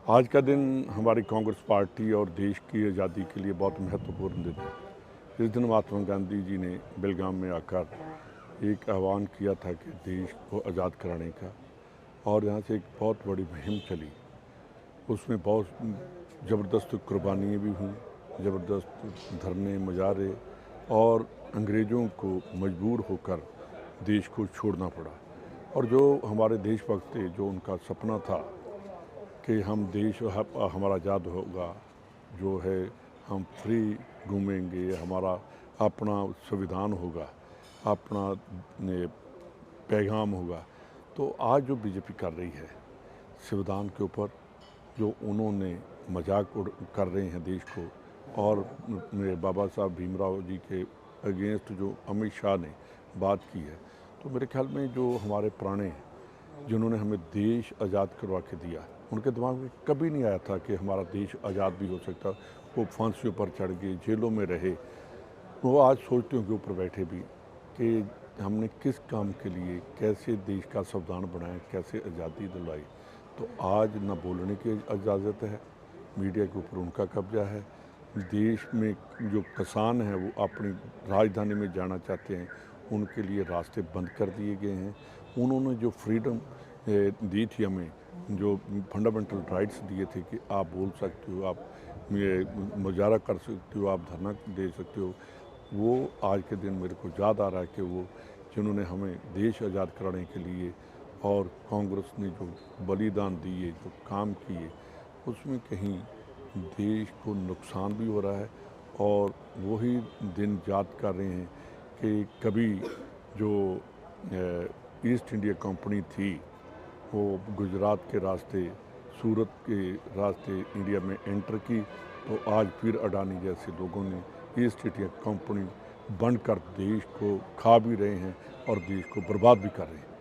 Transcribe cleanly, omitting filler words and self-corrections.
आज का दिन हमारी कांग्रेस पार्टी और देश की आज़ादी के लिए बहुत महत्वपूर्ण दिन है। इस दिन महात्मा गांधी जी ने बेलगाम में आकर एक आह्वान किया था कि देश को आज़ाद कराने का, और यहाँ से एक बहुत बड़ी मुहिम चली। उसमें बहुत ज़बरदस्त कुर्बानियाँ भी हुई, ज़बरदस्त धरने मुजाहरे, और अंग्रेज़ों को मजबूर होकर देश को छोड़ना पड़ा। और जो हमारे देशभक्त थे, जो उनका सपना था कि हम देश हमारा आज़ाद होगा, जो है हम फ्री घूमेंगे, हमारा अपना संविधान होगा, अपना पैगाम होगा। तो आज जो बीजेपी कर रही है संविधान के ऊपर, जो उन्होंने मजाक कर रहे हैं देश को, और मेरे बाबा साहब भीमराव जी के अगेंस्ट जो अमित शाह ने बात की है, तो मेरे ख्याल में जो हमारे पुराने जिन्होंने हमें देश आज़ाद करवा के दिया, उनके दिमाग में कभी नहीं आया था कि हमारा देश आज़ाद भी हो सकता। वो फांसियों पर चढ़ गए, जेलों में रहे। वो आज सोचते होंगे ऊपर बैठे भी कि हमने किस काम के लिए, कैसे देश का संविधान बनाया, कैसे आज़ादी दिलवाई। तो आज ना बोलने की इजाज़त है, मीडिया के ऊपर उनका कब्जा है। देश में जो किसान हैं वो अपनी राजधानी में जाना चाहते हैं, उनके लिए रास्ते बंद कर दिए गए हैं। उन्होंने जो फ्रीडम दी थी हमें, जो फंडामेंटल राइट्स दिए थे कि आप बोल सकते हो, आप मुजाहरा कर सकते हो, आप धरना दे सकते हो, वो आज के दिन मेरे को याद आ रहा है कि वो जिन्होंने हमें देश आज़ाद कराने के लिए, और कांग्रेस ने जो बलिदान दिए, जो काम किए, उसमें कहीं देश को नुकसान भी हो रहा है। और वही दिन याद कर रहे हैं कि कभी जो ईस्ट इंडिया कंपनी थी, वो गुजरात के रास्ते, सूरत के रास्ते इंडिया में एंटर की, तो आज फिर अडानी जैसे लोगों ने ईस्ट इंडिया कंपनी बनकर देश को खा भी रहे हैं और देश को बर्बाद भी कर रहे हैं।